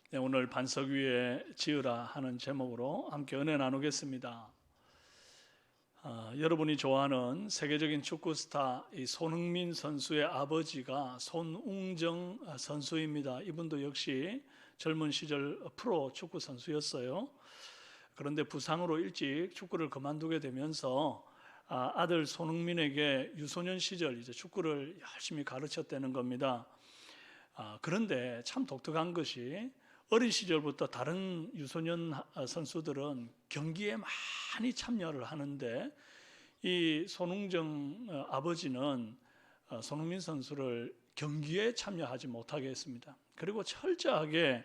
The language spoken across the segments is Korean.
네, 오늘 반석 위에 지으라 하는 제목으로 함께 은혜 나누겠습니다. 여러분이 좋아하는 세계적인 축구 스타 손흥민 선수의 아버지가 손웅정 선수입니다. 이분도 역시 젊은 시절 프로 축구 선수였어요. 그런데 부상으로 일찍 축구를 그만두게 되면서 아들 손흥민에게 유소년 시절 이제 축구를 열심히 가르쳤다는 겁니다. 그런데 참 독특한 것이 어린 시절부터 다른 유소년 선수들은 경기에 많이 참여를 하는데 이 손흥정 아버지는 손흥민 선수를 경기에 참여하지 못하게 했습니다. 그리고 철저하게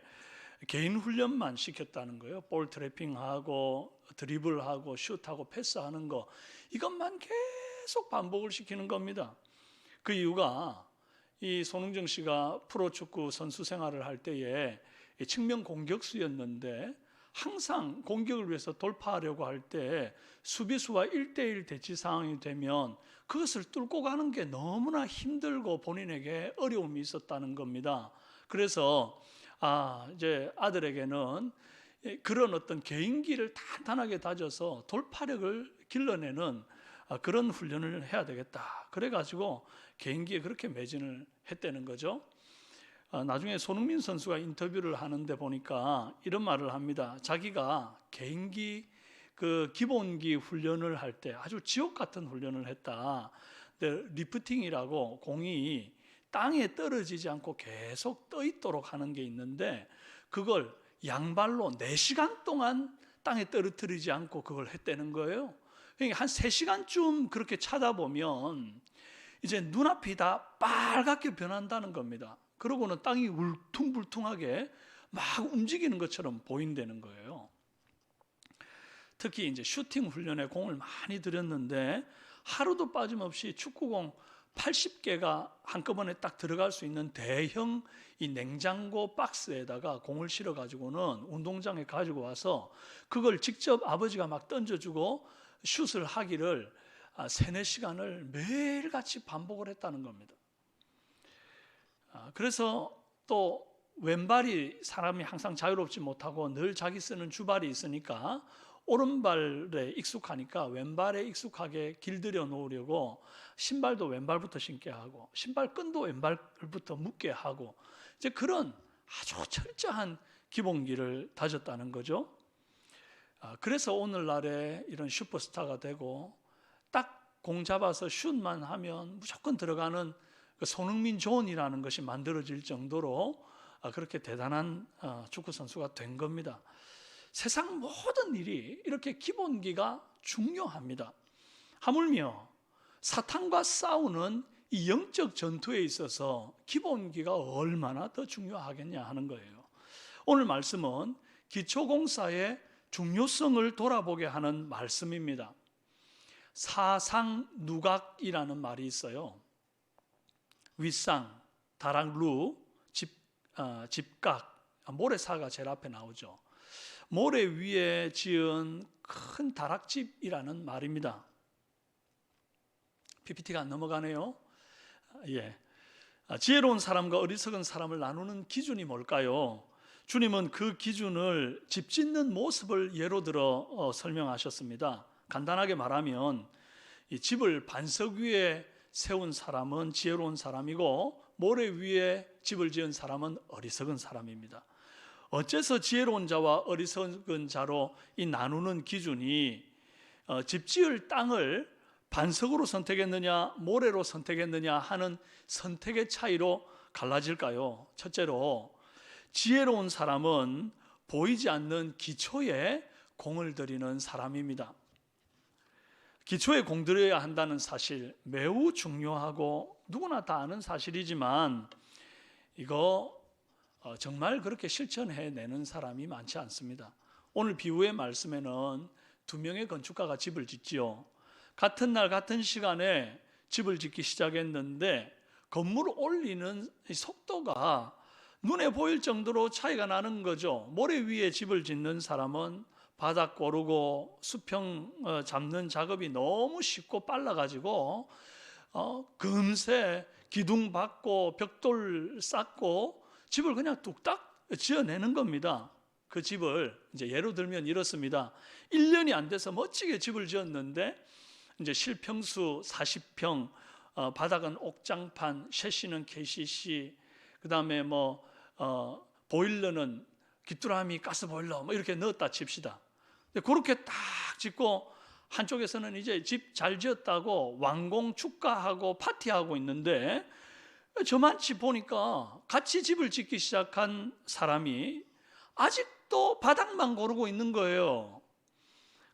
개인 훈련만 시켰다는 거예요. 볼 트래핑하고 드리블하고 슛하고 패스하는 거, 이것만 계속 반복을 시키는 겁니다. 그 이유가 이 손흥정 씨가 프로축구 선수 생활을 할 때에 측면 공격수였는데 항상 공격을 위해서 돌파하려고 할 때 수비수와 1대1 대치 상황이 되면 그것을 뚫고 가는 게 너무나 힘들고 본인에게 어려움이 있었다는 겁니다. 그래서 이제 아들에게는 그런 어떤 개인기를 탄탄하게 다져서 돌파력을 길러내는 그런 훈련을 해야 되겠다. 그래가지고 개인기에 그렇게 매진을 했다는 거죠. 나중에 손흥민 선수가 인터뷰를 하는데 보니까 이런 말을 합니다. 자기가 개인기 기본기 훈련을 할 때 아주 지옥 같은 훈련을 했다. 근데 리프팅이라고 공이 땅에 떨어지지 않고 계속 떠 있도록 하는 게 있는데 그걸 양발로 4시간 동안 땅에 떨어뜨리지 않고 그걸 했다는 거예요. 그러니까 한 3시간쯤 그렇게 찾아보면 이제 눈앞이 다 빨갛게 변한다는 겁니다. 그러고는 땅이 울퉁불퉁하게 막 움직이는 것처럼 보인다는 거예요. 특히 이제 슈팅 훈련에 공을 많이 들였는데 하루도 빠짐없이 축구공 80개가 한꺼번에 딱 들어갈 수 있는 대형 이 냉장고 박스에다가 공을 실어 가지고는 운동장에 가지고 와서 그걸 직접 아버지가 막 던져주고 슛을 하기를 3-4시간을 매일같이 반복을 했다는 겁니다. 그래서 또 왼발이 사람이 항상 자유롭지 못하고 늘 자기 쓰는 주발이 있으니까 오른발에 익숙하니까 왼발에 익숙하게 길들여 놓으려고 신발도 왼발부터 신게 하고 신발 끈도 왼발부터 묶게 하고 이제 그런 아주 철저한 기본기를 다졌다는 거죠. 그래서 오늘날에 이런 슈퍼스타가 되고 딱 공 잡아서 슛만 하면 무조건 들어가는 손흥민 존이라는 것이 만들어질 정도로 그렇게 대단한 축구 선수가 된 겁니다. 세상 모든 일이 이렇게 기본기가 중요합니다. 하물며 사탄과 싸우는 이 영적 전투에 있어서 기본기가 얼마나 더 중요하겠냐 하는 거예요. 오늘 말씀은 기초공사의 중요성을 돌아보게 하는 말씀입니다. 사상누각이라는 말이 있어요. 윗상, 다락루, 집각, 모래사가 제일 앞에 나오죠. 모래 위에 지은 큰 다락집이라는 말입니다. PPT가 안 넘어가네요. 예. 지혜로운 사람과 어리석은 사람을 나누는 기준이 뭘까요? 주님은 그 기준을 집 짓는 모습을 예로 들어 설명하셨습니다. 간단하게 말하면 이 집을 반석 위에 세운 사람은 지혜로운 사람이고 모래 위에 집을 지은 사람은 어리석은 사람입니다. 어째서 지혜로운 자와 어리석은 자로 이 나누는 기준이 집 지을 땅을 반석으로 선택했느냐 모래로 선택했느냐 하는 선택의 차이로 갈라질까요? 첫째로 지혜로운 사람은 보이지 않는 기초에 공을 들이는 사람입니다. 기초에 공들여야 한다는 사실 매우 중요하고 누구나 다 아는 사실이지만 이거 정말 그렇게 실천해내는 사람이 많지 않습니다. 오늘 비유의 말씀에는 2명의 건축가가 집을 짓지요. 같은 날 같은 시간에 집을 짓기 시작했는데 건물을 올리는 속도가 눈에 보일 정도로 차이가 나는 거죠. 모래 위에 집을 짓는 사람은 바닥 고르고 수평 잡는 작업이 너무 쉽고 빨라가지고 금세 기둥 박고 벽돌 쌓고 집을 그냥 뚝딱 지어내는 겁니다. 그 집을 이제 예로 들면 이렇습니다. 1년이 안 돼서 멋지게 집을 지었는데 이제 실평수 40평, 바닥은 옥장판, 셰시는 KCC, 그다음에 보일러는 귀뚜라미 가스 보일러 이렇게 넣었다 칩시다. 그렇게 딱 짓고 한쪽에서는 이제 집 잘 지었다고 완공 축하하고 파티하고 있는데, 저만치 보니까 같이 집을 짓기 시작한 사람이 아직도 바닥만 고르고 있는 거예요.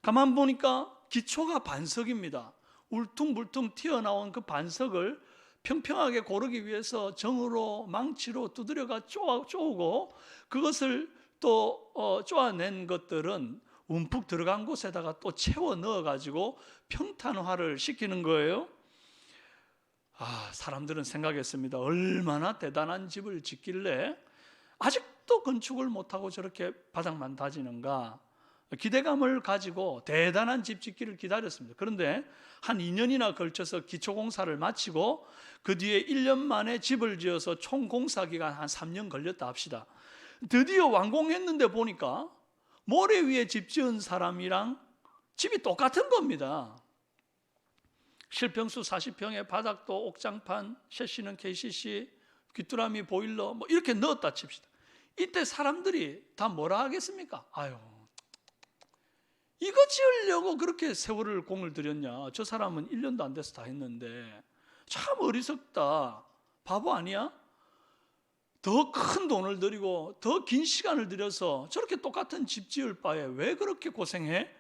가만 보니까 기초가 반석입니다. 울퉁불퉁 튀어나온 그 반석을 평평하게 고르기 위해서 정으로 망치로 두드려가 쪼우고, 그것을 또 쪼아낸 것들은 움푹 들어간 곳에다가 또 채워 넣어가지고 평탄화를 시키는 거예요. 사람들은 생각했습니다. 얼마나 대단한 집을 짓길래 아직도 건축을 못하고 저렇게 바닥만 다지는가. 기대감을 가지고 대단한 집 짓기를 기다렸습니다. 그런데 한 2년이나 걸쳐서 기초공사를 마치고 그 뒤에 1년 만에 집을 지어서 총 공사기간 한 3년 걸렸다 합시다. 드디어 완공했는데 보니까 모래 위에 집 지은 사람이랑 집이 똑같은 겁니다. 실평수 40평에 바닥도 옥장판, 셰시는 KCC, 귀뚜라미 보일러 이렇게 넣었다 칩시다. 이때 사람들이 다 뭐라 하겠습니까? 이거 지으려고 그렇게 세월을 공을 들였냐? 저 사람은 1년도 안 돼서 다 했는데 참 어리석다. 바보 아니야? 더 큰 돈을 들이고 더 긴 시간을 들여서 저렇게 똑같은 집 지을 바에 왜 그렇게 고생해?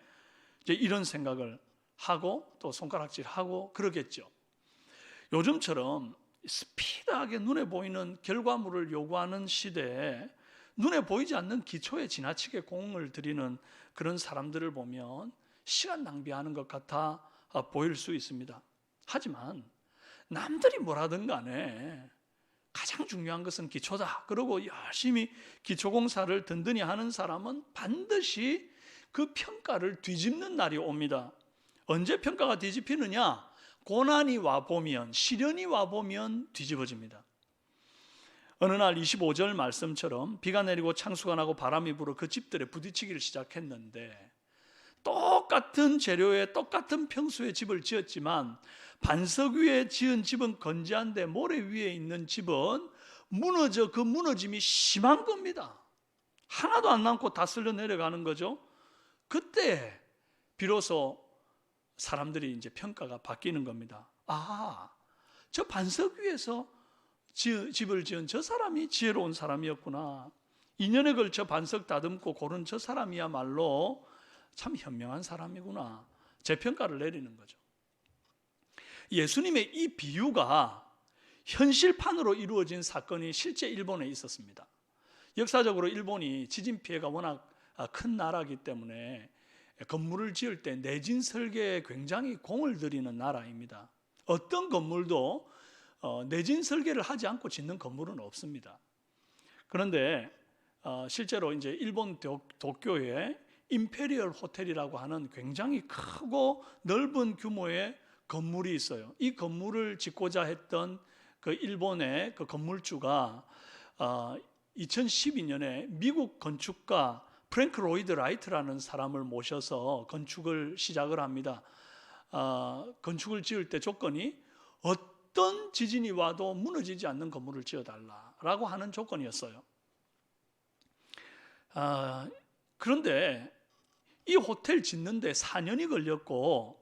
이제 이런 생각을 하고 또 손가락질하고 그러겠죠. 요즘처럼 스피드하게 눈에 보이는 결과물을 요구하는 시대에 눈에 보이지 않는 기초에 지나치게 공을 들이는 그런 사람들을 보면 시간 낭비하는 것 같아 보일 수 있습니다. 하지만 남들이 뭐라든 간에 가장 중요한 것은 기초다. 그리고 열심히 기초공사를 든든히 하는 사람은 반드시 그 평가를 뒤집는 날이 옵니다. 언제 평가가 뒤집히느냐? 고난이 와보면, 시련이 와보면 뒤집어집니다. 어느 날 25절 말씀처럼 비가 내리고 창수가 나고 바람이 불어 그 집들에 부딪히기를 시작했는데, 똑같은 재료에 똑같은 평수의 집을 지었지만 반석 위에 지은 집은 건재한데 모래 위에 있는 집은 그 무너짐이 심한 겁니다. 하나도 안 남고 다 쓸려 내려가는 거죠. 그때 비로소 사람들이 이제 평가가 바뀌는 겁니다. 저 반석 위에서 집을 지은 저 사람이 지혜로운 사람이었구나. 2년에 걸쳐 반석 다듬고 고른 저 사람이야말로 참 현명한 사람이구나. 재평가를 내리는 거죠. 예수님의 이 비유가 현실판으로 이루어진 사건이 실제 일본에 있었습니다. 역사적으로 일본이 지진 피해가 워낙 큰 나라이기 때문에 건물을 지을 때 내진 설계에 굉장히 공을 들이는 나라입니다. 어떤 건물도 내진 설계를 하지 않고 짓는 건물은 없습니다. 그런데 실제로 이제 일본 도쿄에 임페리얼 호텔이라고 하는 굉장히 크고 넓은 규모의 건물이 있어요. 이 건물을 짓고자 했던 그 일본의 그 건물주가 2012년에 미국 건축가 프랭크 로이드 라이트라는 사람을 모셔서 건축을 시작을 합니다. 건축을 지을 때 조건이 어떤 지진이 와도 무너지지 않는 건물을 지어달라라고 하는 조건이었어요. 그런데 이 호텔 짓는데 4년이 걸렸고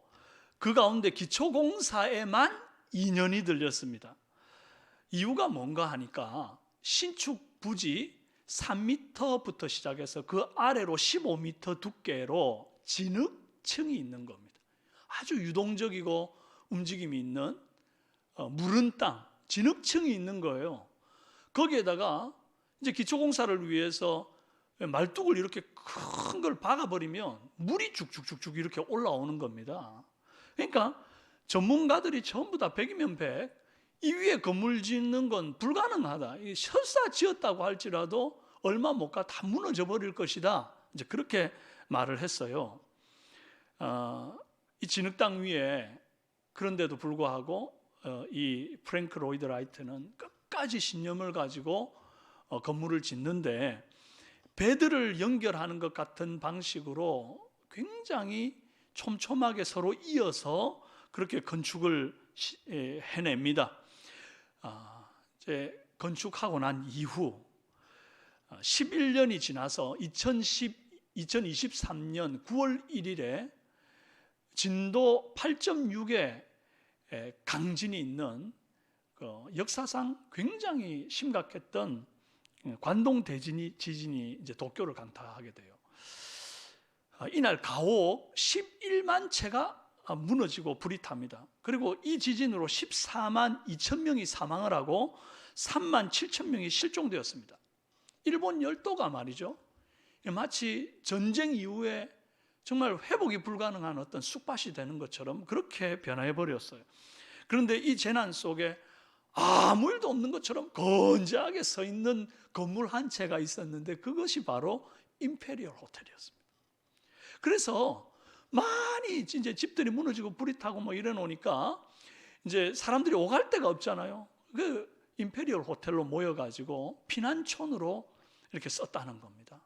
그 가운데 기초공사에만 2년이 들렸습니다. 이유가 뭔가 하니까 신축 부지 3m부터 시작해서 그 아래로 15m 두께로 진흙층이 있는 겁니다. 아주 유동적이고 움직임이 있는 무른 땅, 진흙층이 있는 거예요. 거기에다가 이제 기초공사를 위해서 말뚝을 이렇게 큰 걸 박아버리면 물이 쭉쭉쭉쭉 이렇게 올라오는 겁니다. 그러니까 전문가들이 전부 다 100이면 100, 이 위에 건물 짓는 건 불가능하다. 설사 지었다고 할지라도 얼마 못 가 다 무너져 버릴 것이다. 이제 그렇게 말을 했어요. 이 진흙 땅 위에, 그런데도 불구하고 이 프랭크 로이드 라이트는 끝까지 신념을 가지고 건물을 짓는데 배들을 연결하는 것 같은 방식으로 굉장히 촘촘하게 서로 이어서 그렇게 건축을 해냅니다. 이제 건축하고 난 이후 11년이 지나서 2023년 9월 1일에 진도 8.6의 강진이 있는 역사상 굉장히 심각했던 관동 지진이 이제 도쿄를 강타하게 돼요. 이날 가옥 11만 채가 무너지고 불이 탑니다. 그리고 이 지진으로 14만 2천 명이 사망을 하고 3만 7천 명이 실종되었습니다. 일본 열도가 말이죠, 마치 전쟁 이후에 정말 회복이 불가능한 어떤 쑥밭이 되는 것처럼 그렇게 변화해 버렸어요. 그런데 이 재난 속에 아무 일도 없는 것처럼 건재하게 서 있는 건물 한 채가 있었는데 그것이 바로 임페리얼 호텔이었습니다. 그래서 많이 이제 집들이 무너지고 불이 타고 뭐 이래 놓으니까 이제 사람들이 오갈 데가 없잖아요. 그 임페리얼 호텔로 모여가지고 피난촌으로 이렇게 썼다는 겁니다.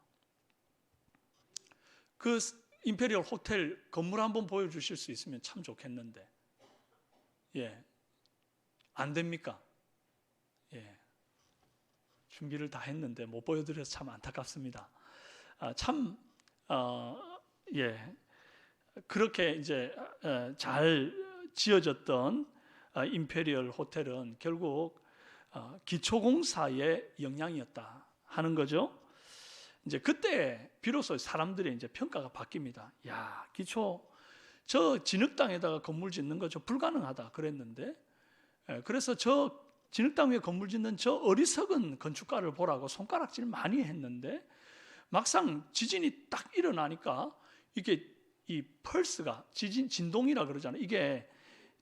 그 임페리얼 호텔 건물 한번 보여주실 수 있으면 참 좋겠는데, 안 됩니까? 준비를 다 했는데 못 보여드려서 참 안타깝습니다. 그렇게 이제 잘 지어졌던 임페리얼 호텔은 결국 기초공사의 영향이었다 하는 거죠. 이제 그때 비로소 사람들의 이제 평가가 바뀝니다. 야, 저 진흙땅에다가 건물 짓는 거 저 불가능하다 그랬는데, 그래서 저 진흙땅 위에 건물 짓는 저 어리석은 건축가를 보라고 손가락질 많이 했는데, 막상 지진이 딱 일어나니까 이게 이 펄스가 진동이라 그러잖아요. 이게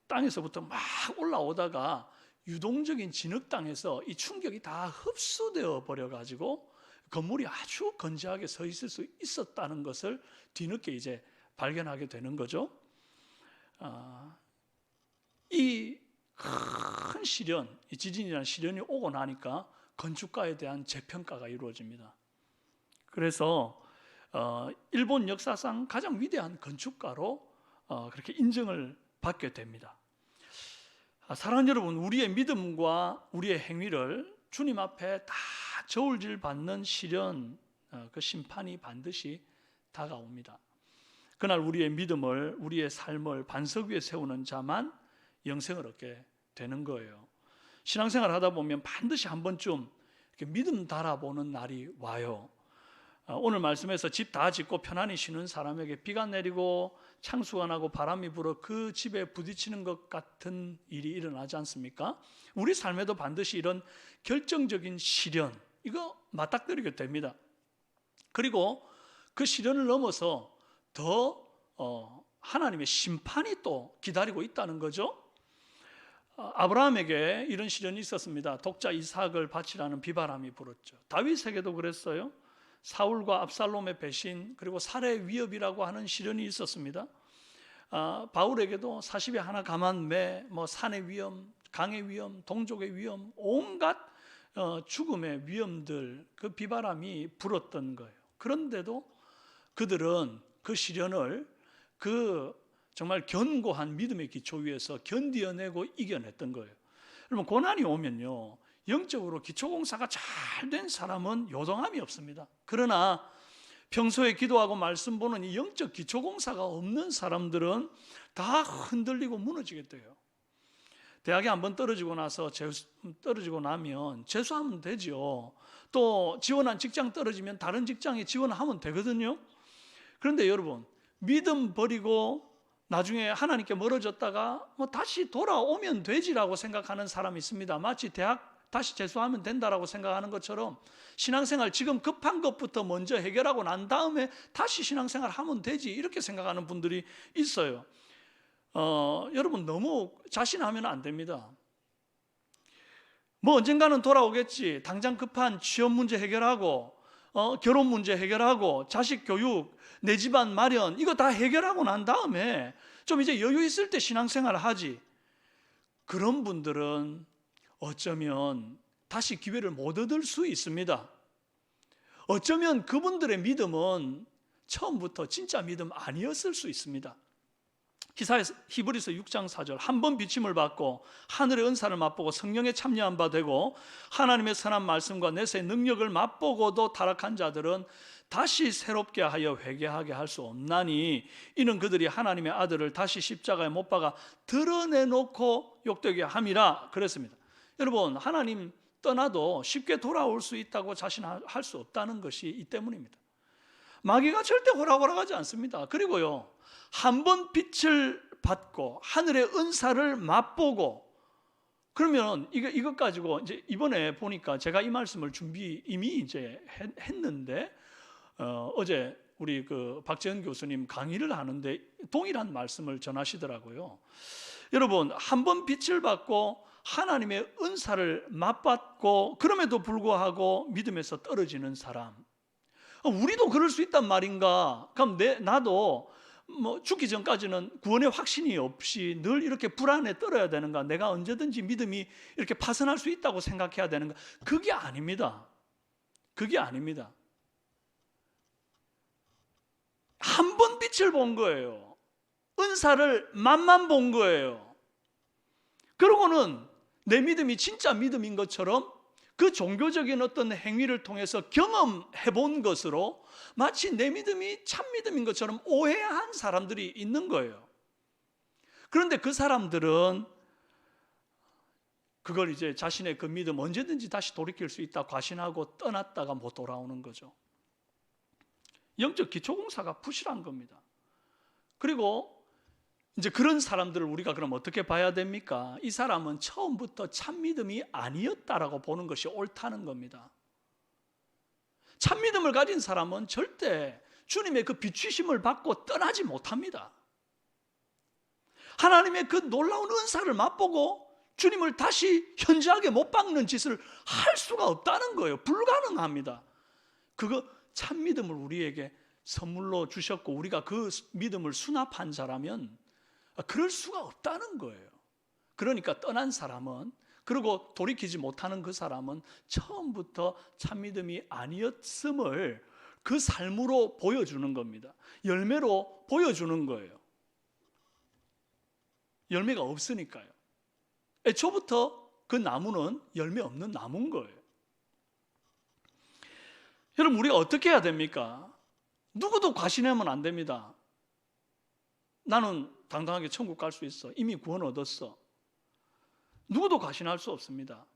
땅에서부터 막 올라오다가 유동적인 진흙땅에서 이 충격이 다 흡수되어 버려 가지고 건물이 아주 건재하게 서 있을 수 있었다는 것을 뒤늦게 이제 발견하게 되는 거죠. 이 큰 시련, 이 지진이라는 시련이 오고 나니까 건축가에 대한 재평가가 이루어집니다. 그래서 일본 역사상 가장 위대한 건축가로 그렇게 인정을 받게 됩니다. 사랑하는 여러분, 우리의 믿음과 우리의 행위를 주님 앞에 다 저울질 받는 시련, 그 심판이 반드시 다가옵니다. 그날 우리의 믿음을, 우리의 삶을 반석 위에 세우는 자만 영생을 얻게 되는 거예요. 신앙생활 하다 보면 반드시 한 번쯤 이렇게 믿음 달아보는 날이 와요. 오늘 말씀에서 집 다 짓고 편안히 쉬는 사람에게 비가 내리고 창수가 나고 바람이 불어 그 집에 부딪히는 것 같은 일이 일어나지 않습니까? 우리 삶에도 반드시 이런 결정적인 시련, 이거 맞닥뜨리게 됩니다. 그리고 그 시련을 넘어서 더 하나님의 심판이 또 기다리고 있다는 거죠. 아브라함에게 이런 시련이 있었습니다. 독자 이삭을 바치라는 비바람이 불었죠. 다윗에게도 그랬어요. 사울과 압살롬의 배신, 그리고 살해 위협이라고 하는 시련이 있었습니다. 바울에게도 40에 하나 감한 매, 산의 위험, 강의 위험, 동족의 위험, 온갖 죽음의 위험들, 그 비바람이 불었던 거예요. 그런데도 그들은 그 시련을 정말 견고한 믿음의 기초 위에서 견디어내고 이겨냈던 거예요. 여러분, 고난이 오면요, 영적으로 기초공사가 잘 된 사람은 요동함이 없습니다. 그러나 평소에 기도하고 말씀 보는 이 영적 기초공사가 없는 사람들은 다 흔들리고 무너지게 돼요. 대학에 한번 떨어지고 나면 재수하면 되죠. 또 지원한 직장 떨어지면 다른 직장에 지원하면 되거든요. 그런데 여러분, 믿음 버리고 나중에 하나님께 멀어졌다가 다시 돌아오면 되지라고 생각하는 사람이 있습니다. 마치 대학 다시 재수하면 된다라고 생각하는 것처럼 신앙생활 지금 급한 것부터 먼저 해결하고 난 다음에 다시 신앙생활 하면 되지, 이렇게 생각하는 분들이 있어요. 여러분, 너무 자신하면 안 됩니다. 언젠가는 돌아오겠지. 당장 급한 취업 문제 해결하고 결혼 문제 해결하고 자식 교육, 내 집안 마련, 이거 다 해결하고 난 다음에 좀 이제 여유 있을 때 신앙생활을 하지. 그런 분들은 어쩌면 다시 기회를 못 얻을 수 있습니다. 어쩌면 그분들의 믿음은 처음부터 진짜 믿음 아니었을 수 있습니다. 히브리서 6장 4절, 한 번 비침을 받고 하늘의 은사를 맛보고 성령에 참여한 바 되고 하나님의 선한 말씀과 내세의 능력을 맛보고도 타락한 자들은 다시 새롭게 하여 회개하게 할 수 없나니 이는 그들이 하나님의 아들을 다시 십자가에 못 박아 드러내놓고 욕되게 함이라 그랬습니다. 여러분, 하나님 떠나도 쉽게 돌아올 수 있다고 자신할 수 없다는 것이 이 때문입니다. 마귀가 절대 호락호락하지 않습니다. 그리고요, 한 번 빛을 받고 하늘의 은사를 맛보고, 그러면 이것 가지고 이제 이번에 보니까 제가 이 말씀을 이미 이제 했는데 어제 우리 그 박재현 교수님 강의를 하는데 동일한 말씀을 전하시더라고요. 여러분, 한 번 빛을 받고 하나님의 은사를 맛봤고 그럼에도 불구하고 믿음에서 떨어지는 사람, 우리도 그럴 수 있단 말인가? 그럼 나도 죽기 전까지는 구원의 확신이 없이 늘 이렇게 불안에 떨어야 되는가? 내가 언제든지 믿음이 이렇게 파선할 수 있다고 생각해야 되는가? 그게 아닙니다. 그게 아닙니다. 한 번 빛을 본 거예요. 은사를 맛만 본 거예요. 그러고는 내 믿음이 진짜 믿음인 것처럼 그 종교적인 어떤 행위를 통해서 경험해 본 것으로 마치 내 믿음이 참 믿음인 것처럼 오해한 사람들이 있는 거예요. 그런데 그 사람들은 그걸 이제 자신의 그 믿음 언제든지 다시 돌이킬 수 있다 과신하고 떠났다가 못 돌아오는 거죠. 영적 기초공사가 부실한 겁니다. 그리고 이제 그런 사람들을 우리가 그럼 어떻게 봐야 됩니까? 이 사람은 처음부터 참 믿음이 아니었다라고 보는 것이 옳다는 겁니다. 참 믿음을 가진 사람은 절대 주님의 그 비추심을 받고 떠나지 못합니다. 하나님의 그 놀라운 은사를 맛보고 주님을 다시 현저하게 못 박는 짓을 할 수가 없다는 거예요. 불가능합니다. 그거 참 믿음을 우리에게 선물로 주셨고 우리가 그 믿음을 수납한 자라면 그럴 수가 없다는 거예요. 그러니까 떠난 사람은, 그리고 돌이키지 못하는 그 사람은 처음부터 참 믿음이 아니었음을 그 삶으로 보여주는 겁니다. 열매로 보여주는 거예요. 열매가 없으니까요. 애초부터 그 나무는 열매 없는 나무인 거예요. 여러분, 우리가 어떻게 해야 됩니까? 누구도 과신하면 안 됩니다. 나는 당당하게 천국 갈 수 있어. 이미 구원 얻었어. 누구도 과신할 수 없습니다.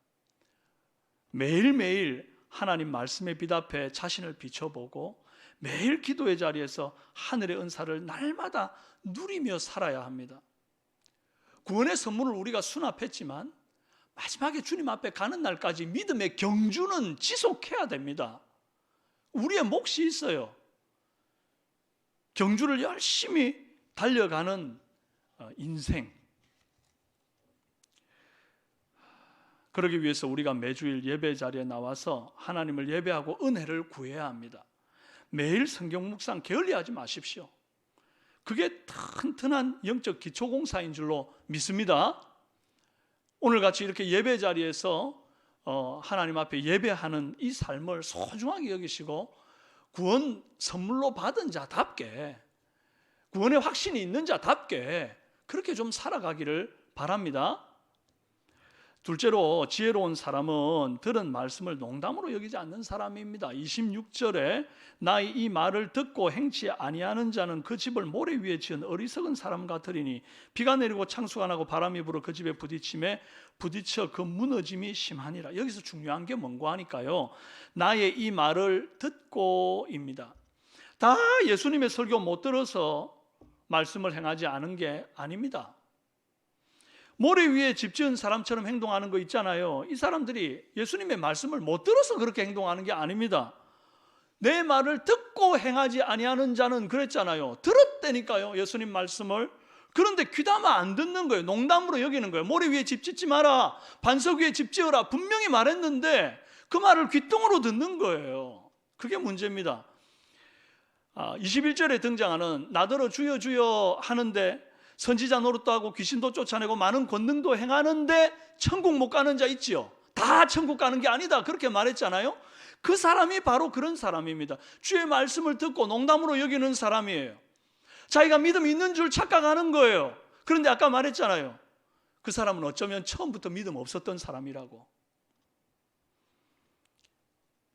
매일매일 하나님 말씀에 비답해 자신을 비춰보고 매일 기도의 자리에서 하늘의 은사를 날마다 누리며 살아야 합니다. 구원의 선물을 우리가 수납했지만 마지막에 주님 앞에 가는 날까지 믿음의 경주는 지속해야 됩니다. 우리의 몫이 있어요. 경주를 열심히 달려가는 인생. 그러기 위해서 우리가 매주일 예배 자리에 나와서 하나님을 예배하고 은혜를 구해야 합니다. 매일 성경 묵상 게을리하지 마십시오. 그게 튼튼한 영적 기초공사인 줄로 믿습니다. 오늘같이 이렇게 예배 자리에서 하나님 앞에 예배하는 이 삶을 소중하게 여기시고 구원 선물로 받은 자답게, 구원의 확신이 있는 자답게 그렇게 좀 살아가기를 바랍니다. 둘째로, 지혜로운 사람은 들은 말씀을 농담으로 여기지 않는 사람입니다. 26절에 나의 이 말을 듣고 행치 아니하는 자는 그 집을 모래 위에 지은 어리석은 사람 같으리니 비가 내리고 창수가 나고 바람이 불어 그 집에 부딪혀 그 무너짐이 심하니라. 여기서 중요한 게 뭔가 하니까요, 나의 이 말을 듣고입니다. 다 예수님의 설교 못 들어서 말씀을 행하지 않은 게 아닙니다. 모래 위에 집 지은 사람처럼 행동하는 거 있잖아요. 이 사람들이 예수님의 말씀을 못 들어서 그렇게 행동하는 게 아닙니다. 내 말을 듣고 행하지 아니하는 자는 그랬잖아요. 들었다니까요, 예수님 말씀을. 그런데 귀담아 안 듣는 거예요. 농담으로 여기는 거예요. 모래 위에 집 짓지 마라, 반석 위에 집 지어라 분명히 말했는데 그 말을 귓등으로 듣는 거예요. 그게 문제입니다. 21절에 등장하는 나더러 주여 주여 하는데 선지자 노릇도 하고 귀신도 쫓아내고 많은 권능도 행하는데 천국 못 가는 자 있지요. 다 천국 가는 게 아니다 그렇게 말했잖아요. 그 사람이 바로 그런 사람입니다. 주의 말씀을 듣고 농담으로 여기는 사람이에요. 자기가 믿음이 있는 줄 착각하는 거예요. 그런데 아까 말했잖아요. 그 사람은 어쩌면 처음부터 믿음 없었던 사람이라고.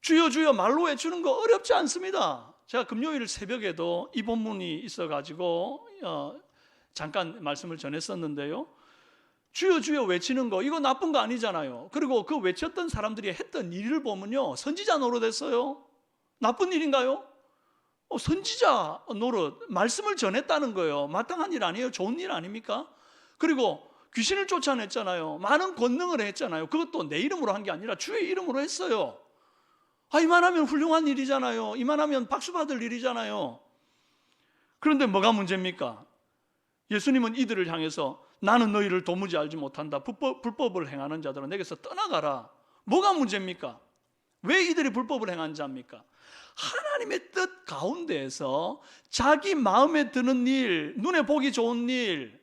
주여 주여 말로 외치는 거 어렵지 않습니다. 제가 금요일 새벽에도 이 본문이 있어가지고 잠깐 말씀을 전했었는데요. 주여 주여 외치는 거 이거 나쁜 거 아니잖아요. 그리고 그 외쳤던 사람들이 했던 일을 보면요, 선지자 노릇했어요. 나쁜 일인가요? 선지자 노릇, 말씀을 전했다는 거예요. 마땅한 일 아니에요? 좋은 일 아닙니까? 그리고 귀신을 쫓아냈잖아요. 많은 권능을 했잖아요. 그것도 내 이름으로 한 게 아니라 주의 이름으로 했어요. 이만하면 훌륭한 일이잖아요. 이만하면 박수 받을 일이잖아요. 그런데 뭐가 문제입니까? 예수님은 이들을 향해서 나는 너희를 도무지 알지 못한다. 불법을 행하는 자들은 내게서 떠나가라. 뭐가 문제입니까? 왜 이들이 불법을 행한 자입니까? 하나님의 뜻 가운데에서 자기 마음에 드는 일, 눈에 보기 좋은 일,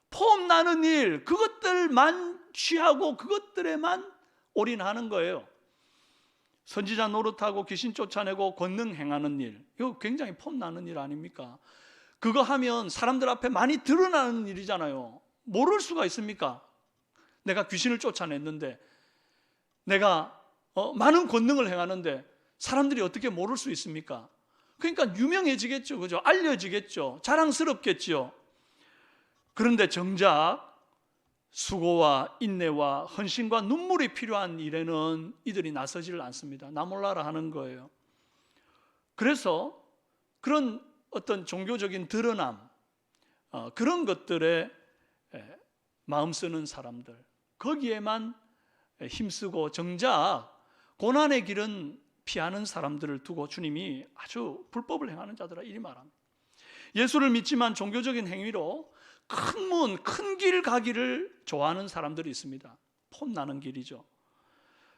폼나는 일, 그것들만 취하고 그것들에만 올인하는 거예요. 선지자 노릇하고 귀신 쫓아내고 권능 행하는 일, 이거 굉장히 폼나는 일 아닙니까? 그거 하면 사람들 앞에 많이 드러나는 일이잖아요. 모를 수가 있습니까? 내가 귀신을 쫓아냈는데, 내가 많은 권능을 행하는데 사람들이 어떻게 모를 수 있습니까? 그러니까 유명해지겠죠, 그죠? 알려지겠죠, 자랑스럽겠죠. 그런데 정작 수고와 인내와 헌신과 눈물이 필요한 일에는 이들이 나서지를 않습니다. 나 몰라라 하는 거예요. 그래서 그런 어떤 종교적인 드러남, 그런 것들에 마음 쓰는 사람들, 거기에만 힘쓰고 정작 고난의 길은 피하는 사람들을 두고 주님이 아주 불법을 행하는 자들아 이리 말합니다. 예수를 믿지만 종교적인 행위로 큰 문, 큰 길 가기를 좋아하는 사람들이 있습니다. 폼나는 길이죠.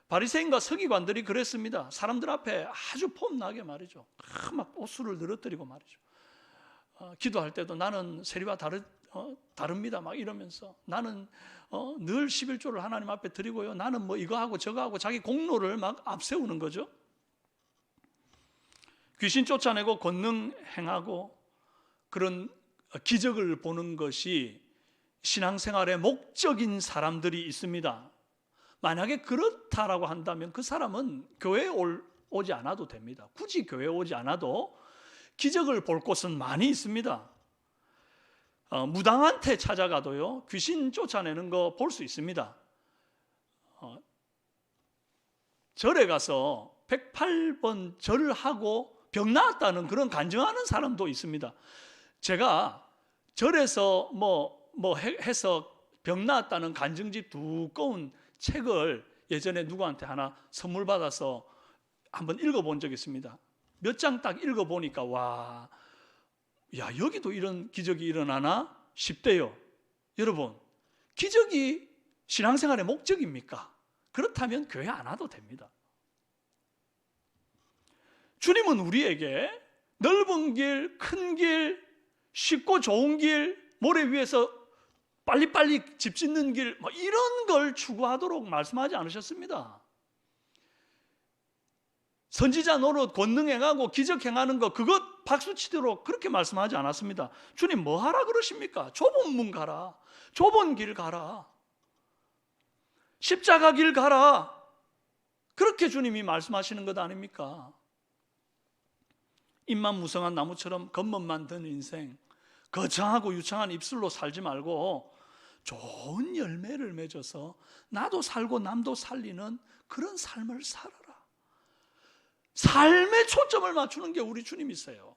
바리새인과 서기관들이 그랬습니다. 사람들 앞에 아주 폼나게 말이죠. 막 옷수를 늘어뜨리고 말이죠. 기도할 때도 나는 세리와 다릅니다 막 이러면서, 나는 늘 11조를 하나님 앞에 드리고요, 나는 뭐 이거 하고 저거 하고 자기 공로를 막 앞세우는 거죠. 귀신 쫓아내고 권능 행하고 그런 기적을 보는 것이 신앙생활의 목적인 사람들이 있습니다. 만약에 그렇다라고 한다면 그 사람은 교회에 오지 않아도 됩니다. 굳이 교회에 오지 않아도 기적을 볼 곳은 많이 있습니다. 무당한테 찾아가도요, 귀신 쫓아내는 거 볼 수 있습니다. 절에 가서 108번 절을 하고 병 나았다는 그런 간증하는 사람도 있습니다. 제가 절에서 해서 병 나았다는 간증집 두꺼운 책을 예전에 누구한테 하나 선물 받아서 한번 읽어본 적이 있습니다. 몇 장 딱 읽어보니까 와, 야, 여기도 이런 기적이 일어나나 싶대요. 여러분, 기적이 신앙생활의 목적입니까? 그렇다면 교회 안 와도 됩니다. 주님은 우리에게 넓은 길, 큰 길, 쉽고 좋은 길, 모래 위에서 빨리빨리 집 짓는 길, 이런 걸 추구하도록 말씀하지 않으셨습니다. 선지자 노릇, 권능 행하고 기적 행하는 거, 그것 박수치도록 그렇게 말씀하지 않았습니다. 주님 뭐 하라 그러십니까? 좁은 문 가라, 좁은 길 가라, 십자가 길 가라, 그렇게 주님이 말씀하시는 것 아닙니까? 입만 무성한 나무처럼 겉멋만 든 인생, 거창하고 유창한 입술로 살지 말고 좋은 열매를 맺어서 나도 살고 남도 살리는 그런 삶을 살아라. 삶에 초점을 맞추는 게 우리 주님이세요.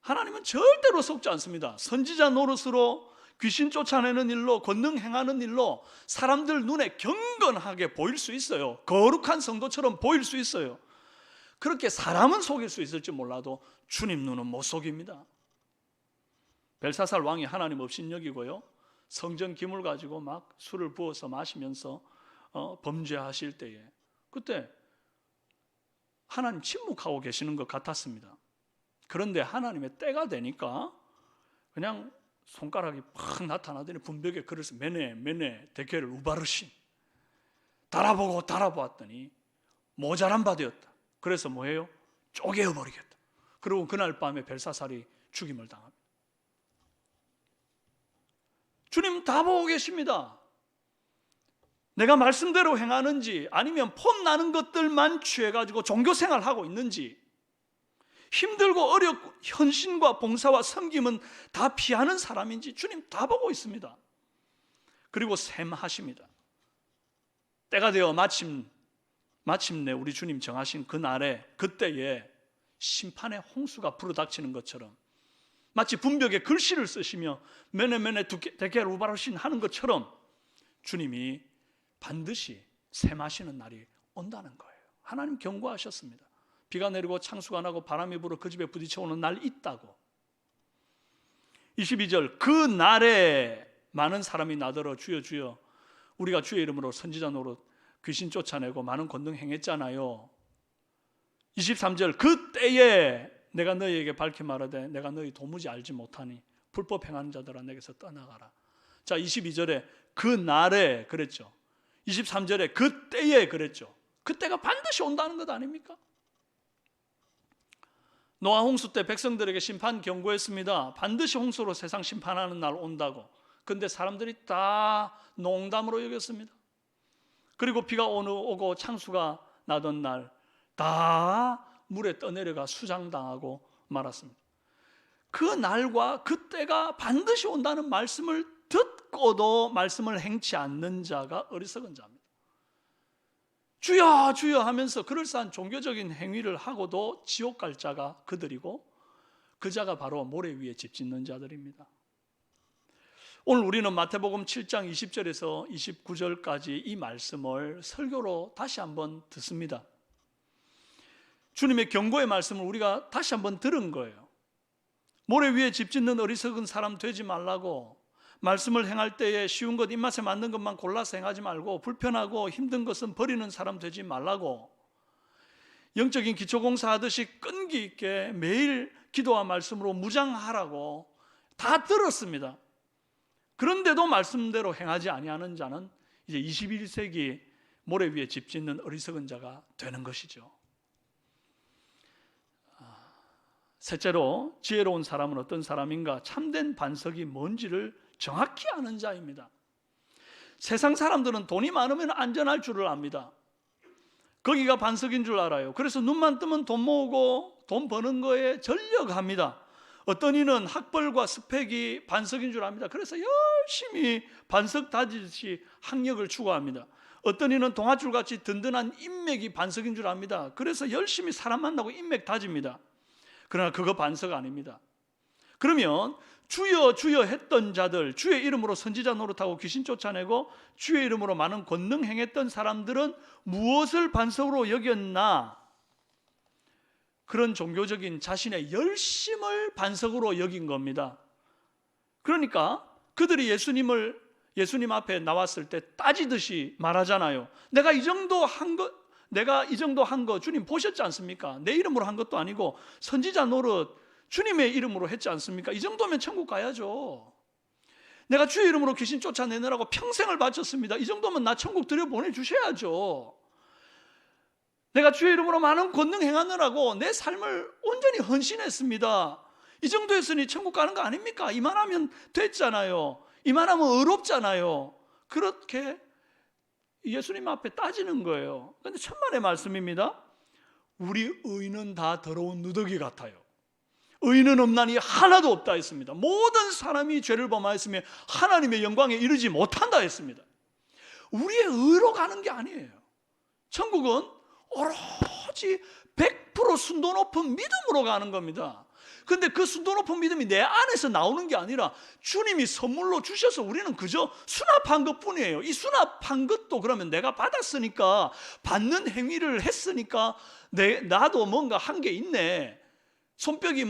하나님은 절대로 속지 않습니다. 선지자 노릇으로, 귀신 쫓아내는 일로, 권능 행하는 일로 사람들 눈에 경건하게 보일 수 있어요. 거룩한 성도처럼 보일 수 있어요. 그렇게 사람은 속일 수 있을지 몰라도 주님 눈은 못 속입니다. 벨사살 왕이 하나님 업신여기고요, 성전 기물 가지고 막 술을 부어서 마시면서 범죄하실 때에, 그때 하나님 침묵하고 계시는 것 같았습니다. 그런데 하나님의 때가 되니까 그냥 손가락이 팍 나타나더니 분벽에 글을 써 메네 데케를 우바르신 달아보고 달아보았더니 모자란 바 되었다. 그래서 뭐예요? 쪼개어버리겠다. 그리고 그날 밤에 벨사살이 죽임을 당합니다. 주님 다 보고 계십니다. 내가 말씀대로 행하는지 아니면 폼나는 것들만 취해가지고 종교생활을 하고 있는지, 힘들고 어렵고 헌신과 봉사와 섬김은 다 피하는 사람인지 주님 다 보고 있습니다. 그리고 셈하십니다. 때가 되어 마침내 우리 주님 정하신 그날에, 그때에 심판의 홍수가 불어닥치는 것처럼, 마치 분벽에 글씨를 쓰시며 메네 데케를 우바르신 하는 것처럼 주님이 반드시 셈하시는 날이 온다는 거예요. 하나님 경고하셨습니다. 비가 내리고 창수가 나고 바람이 불어 그 집에 부딪혀오는 날 있다고. 22절, 그 날에 많은 사람이 나더러 주여 주여 우리가 주의 이름으로 선지자 노릇 귀신 쫓아내고 많은 권능 행했잖아요. 23절, 그 때에 내가 너희에게 밝히 말하되 내가 너희 도무지 알지 못하니 불법 행하는 자들아 내게서 떠나가라. 자, 22절에 그 날에 그랬죠. 23절에 그 때에 그랬죠. 그때가 반드시 온다는 것 아닙니까? 노아 홍수 때 백성들에게 심판 경고했습니다. 반드시 홍수로 세상 심판하는 날 온다고. 근데 사람들이 다 농담으로 여겼습니다. 그리고 비가 오고 창수가 나던 날 다 물에 떠내려가 수장당하고 말았습니다. 그 날과 그때가 반드시 온다는 말씀을 듣고도 말씀을 행치 않는 자가 어리석은 자입니다. 주여 주여 하면서 그럴싸한 종교적인 행위를 하고도 지옥 갈 자가 그들이고, 그 자가 바로 모래 위에 집 짓는 자들입니다. 오늘 우리는 마태복음 7장 20절에서 29절까지 이 말씀을 설교로 다시 한번 듣습니다. 주님의 경고의 말씀을 우리가 다시 한번 들은 거예요. 모래 위에 집 짓는 어리석은 사람 되지 말라고, 말씀을 행할 때에 쉬운 것, 입맛에 맞는 것만 골라서 행하지 말고 불편하고 힘든 것은 버리는 사람 되지 말라고, 영적인 기초공사 하듯이 끈기 있게 매일 기도와 말씀으로 무장하라고 다 들었습니다. 그런데도 말씀대로 행하지 아니하는 자는 이제 21세기 모래 위에 집 짓는 어리석은 자가 되는 것이죠. 셋째로, 지혜로운 사람은 어떤 사람인가? 참된 반석이 뭔지를 정확히 아는 자입니다. 세상 사람들은 돈이 많으면 안전할 줄을 압니다. 거기가 반석인 줄 알아요. 그래서 눈만 뜨면 돈 모으고 돈 버는 거에 전력합니다. 어떤 이는 학벌과 스펙이 반석인 줄 압니다. 그래서 열심히 반석 다지듯이 학력을 추구합니다. 어떤 이는 동아줄같이 든든한 인맥이 반석인 줄 압니다. 그래서 열심히 사람 만나고 인맥 다집니다. 그러나 그거 반석 아닙니다. 그러면 주여 주여 했던 자들, 주의 이름으로 선지자 노릇하고 귀신 쫓아내고 주의 이름으로 많은 권능 행했던 사람들은 무엇을 반석으로 여겼나? 그런 종교적인 자신의 열심을 반석으로 여긴 겁니다. 그러니까 그들이 예수님 앞에 나왔을 때 따지듯이 말하잖아요. 내가 이 정도 한 거 주님 보셨지 않습니까? 내 이름으로 한 것도 아니고 선지자 노릇 주님의 이름으로 했지 않습니까? 이 정도면 천국 가야죠. 내가 주의 이름으로 귀신 쫓아내느라고 평생을 바쳤습니다. 이 정도면 나 천국 들여보내주셔야죠. 내가 주의 이름으로 많은 권능 행하느라고 내 삶을 온전히 헌신했습니다. 이 정도 했으니 천국 가는 거 아닙니까? 이만하면 됐잖아요. 이만하면 의롭잖아요. 그렇게 예수님 앞에 따지는 거예요. 그런데 천만의 말씀입니다. 우리 의는 다 더러운 누더기 같아요. 의는 없나니 하나도 없다 했습니다. 모든 사람이 죄를 범하였으며 하나님의 영광에 이르지 못한다 했습니다. 우리의 의로 가는 게 아니에요. 천국은 오로지 100% 순도 높은 믿음으로 가는 겁니다. 근데 그 순도 높은 믿음이 내 안에서 나오는 게 아니라 주님이 선물로 주셔서 우리는 그저 수납한 것뿐이에요. 이 수납한 것도 그러면 내가 받았으니까, 받는 행위를 했으니까 나도 뭔가 한 게 있네. 손뼉이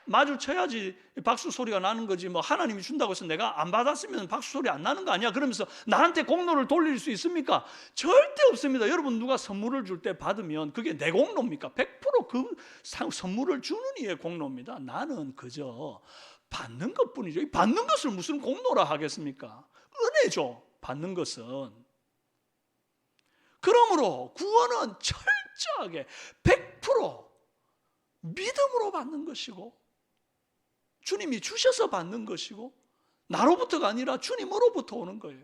마주쳐야지 박수 소리가 나는 거지, 하나님이 준다고 해서 내가 안 받았으면 박수 소리 안 나는 거 아니야? 그러면서 나한테 공로를 돌릴 수 있습니까? 절대 없습니다. 여러분, 누가 선물을 줄 때 받으면 그게 내 공로입니까? 100% 그 선물을 주는 이의 공로입니다. 나는 그저 받는 것뿐이죠. 이 받는 것을 무슨 공로라 하겠습니까? 은혜죠. 받는 것은. 그러므로 구원은 철저하게 100% 믿음으로 받는 것이고, 주님이 주셔서 받는 것이고, 나로부터가 아니라 주님으로부터 오는 거예요.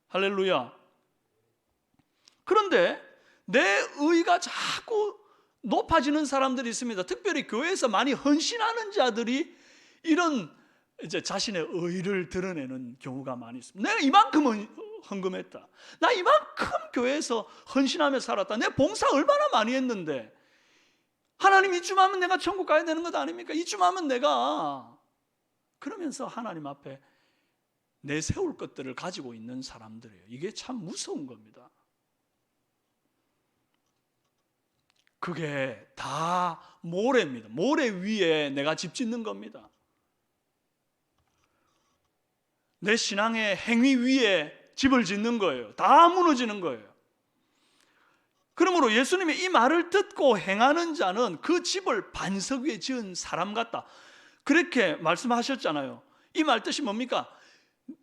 할렐루야. 그런데 내 의가 자꾸 높아지는 사람들이 있습니다. 특별히 교회에서 많이 헌신하는 자들이 이런 이제 자신의 의를 드러내는 경우가 많이 있습니다. 내가 이만큼 헌금했다. 나 이만큼 교회에서 헌신하며 살았다. 내 봉사 얼마나 많이 했는데, 하나님 이쯤 하면 내가 천국 가야 되는 것 아닙니까? 이쯤 하면 내가, 그러면서 하나님 앞에 내세울 것들을 가지고 있는 사람들이에요. 이게 참 무서운 겁니다. 그게 다 모래입니다. 모래 위에 내가 집 짓는 겁니다. 내 신앙의 행위 위에 집을 짓는 거예요. 다 무너지는 거예요. 그러므로 예수님이 이 말을 듣고 행하는 자는 그 집을 반석 위에 지은 사람 같다, 그렇게 말씀하셨잖아요. 이 말 뜻이 뭡니까?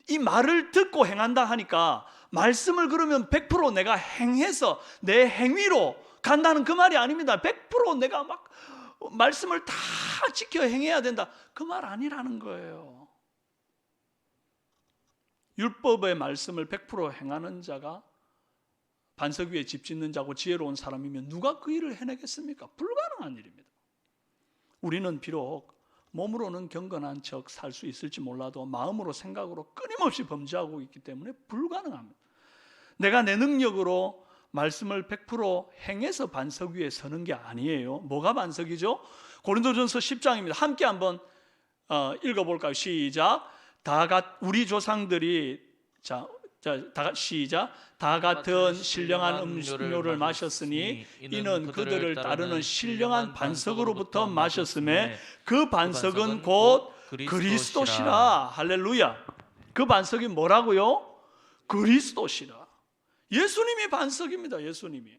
이 말을 듣고 행한다 하니까 말씀을 그러면 100% 내가 행해서 내 행위로 간다는 그 말이 아닙니다. 100% 내가 막 말씀을 다 지켜 행해야 된다, 그 말 아니라는 거예요. 율법의 말씀을 100% 행하는 자가 반석 위에 집 짓는 자고 지혜로운 사람이면 누가 그 일을 해내겠습니까? 불가능한 일입니다. 우리는 비록 몸으로는 경건한 척 살 수 있을지 몰라도 마음으로 생각으로 끊임없이 범죄하고 있기 때문에 불가능합니다. 내가 내 능력으로 말씀을 100% 행해서 반석 위에 서는 게 아니에요. 뭐가 반석이죠? 고린도전서 10장입니다. 함께 한번 읽어볼까요? 시작. 우리 조상들이 시작. 다 같은 신령한 음료를 마셨으니 이는 그들을 따르는 신령한 반석으로부터 마셨음에 그 반석은 곧 그리스도시라. 할렐루야. 그 반석이 뭐라고요? 그리스도시라. 예수님이 반석입니다. 예수님이.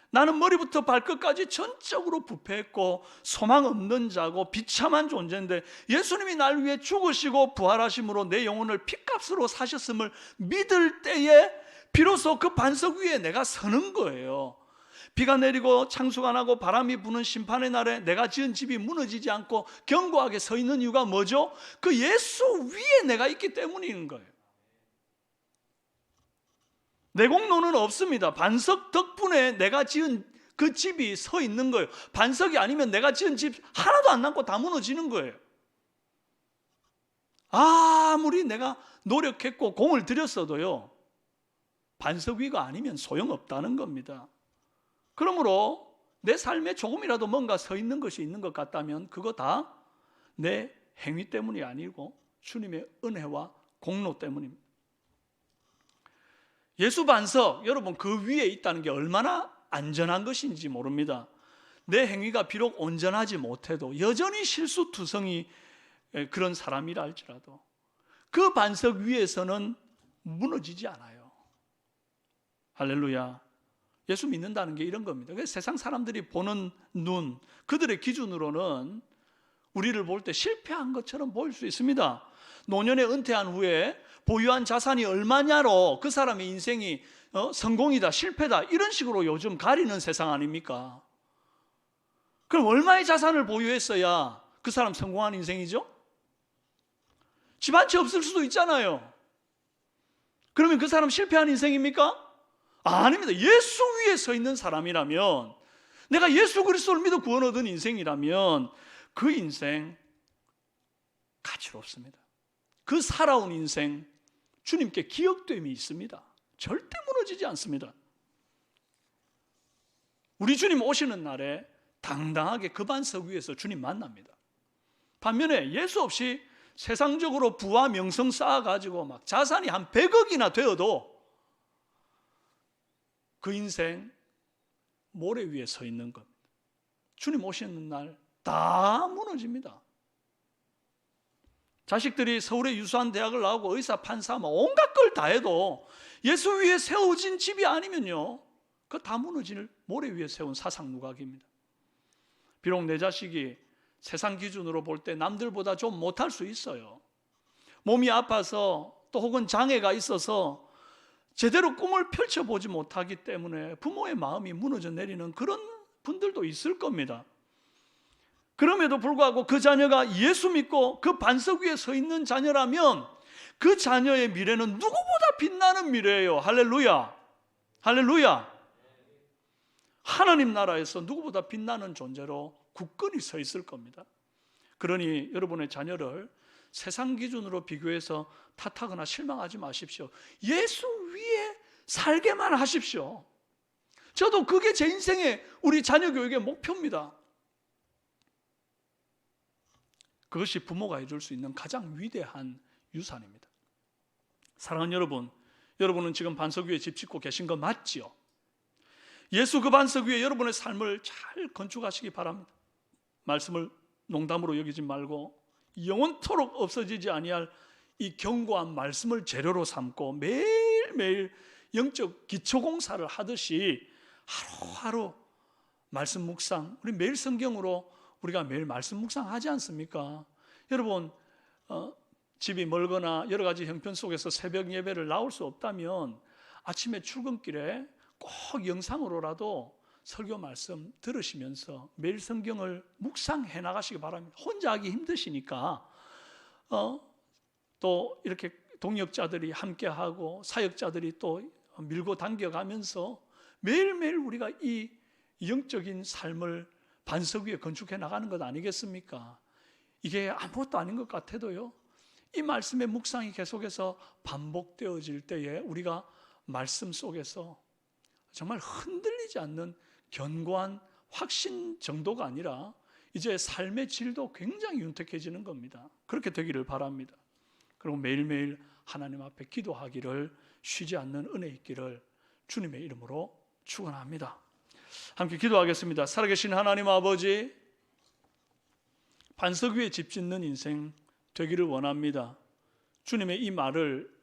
나는 머리부터 발끝까지 전적으로 부패했고 소망 없는 자고 비참한 존재인데, 예수님이 날 위해 죽으시고 부활하심으로 내 영혼을 핏값으로 사셨음을 믿을 때에 비로소 그 반석 위에 내가 서는 거예요. 비가 내리고 창수가 나고 바람이 부는 심판의 날에 내가 지은 집이 무너지지 않고 견고하게 서 있는 이유가 뭐죠? 그 예수 위에 내가 있기 때문인 거예요. 내 공로는 없습니다. 반석 덕분에 내가 지은 그 집이 서 있는 거예요. 반석이 아니면 내가 지은 집 하나도 안 남고 다 무너지는 거예요. 아무리 내가 노력했고 공을 들였어도요, 반석 위가 아니면 소용없다는 겁니다. 그러므로 내 삶에 조금이라도 뭔가 서 있는 것이 있는 것 같다면 그거 다 내 행위 때문이 아니고 주님의 은혜와 공로 때문입니다. 예수 반석, 여러분 그 위에 있다는 게 얼마나 안전한 것인지 모릅니다. 내 행위가 비록 온전하지 못해도 여전히 실수투성이 그런 사람이라 할지라도 그 반석 위에서는 무너지지 않아요. 할렐루야. 예수 믿는다는 게 이런 겁니다. 세상 사람들이 보는 눈, 그들의 기준으로는 우리를 볼 때 실패한 것처럼 보일 수 있습니다. 노년에 은퇴한 후에 보유한 자산이 얼마냐로 그 사람의 인생이 성공이다, 실패다, 이런 식으로 요즘 가리는 세상 아닙니까? 그럼 얼마의 자산을 보유했어야 그 사람 성공한 인생이죠? 집 한 채 없을 수도 있잖아요. 그러면 그 사람 실패한 인생입니까? 아닙니다. 예수 위에 서 있는 사람이라면, 내가 예수 그리스도를 믿어 구원 얻은 인생이라면 그 인생 가치롭습니다. 그 살아온 인생 주님께 기억됨이 있습니다. 절대 무너지지 않습니다. 우리 주님 오시는 날에 당당하게 그 반석 위에서 주님 만납니다. 반면에 예수 없이 세상적으로 부와 명성 쌓아가지고 막 자산이 한 100억이나 되어도 그 인생 모래 위에 서 있는 겁니다. 주님 오시는 날 다 무너집니다. 자식들이 서울의 유수한 대학을 나오고 의사, 판사, 온갖 걸 다 해도 예수 위에 세워진 집이 아니면요, 그거 다 무너질 모래 위에 세운 사상누각입니다. 비록 내 자식이 세상 기준으로 볼 때 남들보다 좀 못할 수 있어요. 몸이 아파서 또 혹은 장애가 있어서 제대로 꿈을 펼쳐보지 못하기 때문에 부모의 마음이 무너져 내리는 그런 분들도 있을 겁니다. 그럼에도 불구하고 그 자녀가 예수 믿고 그 반석 위에 서 있는 자녀라면 그 자녀의 미래는 누구보다 빛나는 미래예요. 할렐루야. 할렐루야. 하나님 나라에서 누구보다 빛나는 존재로 굳건히 서 있을 겁니다. 그러니 여러분의 자녀를 세상 기준으로 비교해서 탓하거나 실망하지 마십시오. 예수 위에 살게만 하십시오. 저도 그게 제 인생의 우리 자녀 교육의 목표입니다. 그것이 부모가 해줄 수 있는 가장 위대한 유산입니다. 사랑하는 여러분, 여러분은 지금 반석 위에 집 짓고 계신 거 맞지요? 예수 그 반석 위에 여러분의 삶을 잘 건축하시기 바랍니다. 말씀을 농담으로 여기지 말고 영원토록 없어지지 아니할 이 견고한 말씀을 재료로 삼고 매일매일 영적 기초공사를 하듯이 하루하루 말씀 묵상, 우리 매일 성경으로 우리가 매일 말씀 묵상하지 않습니까? 여러분 집이 멀거나 여러 가지 형편 속에서 새벽 예배를 나올 수 없다면 아침에 출근길에 꼭 영상으로라도 설교 말씀 들으시면서 매일 성경을 묵상해 나가시기 바랍니다. 혼자 하기 힘드시니까 또 이렇게 동역자들이 함께하고 사역자들이 또 밀고 당겨가면서 매일매일 우리가 이 영적인 삶을 반석 위에 건축해 나가는 것 아니겠습니까? 이게 아무것도 아닌 것 같아도요, 이 말씀의 묵상이 계속해서 반복되어질 때에 우리가 말씀 속에서 정말 흔들리지 않는 견고한 확신 정도가 아니라 이제 삶의 질도 굉장히 윤택해지는 겁니다. 그렇게 되기를 바랍니다. 그리고 매일매일 하나님 앞에 기도하기를 쉬지 않는 은혜 있기를 주님의 이름으로 축원합니다. 함께 기도하겠습니다. 살아계신 하나님 아버지, 반석 위에 집 짓는 인생 되기를 원합니다. 주님의 이 말을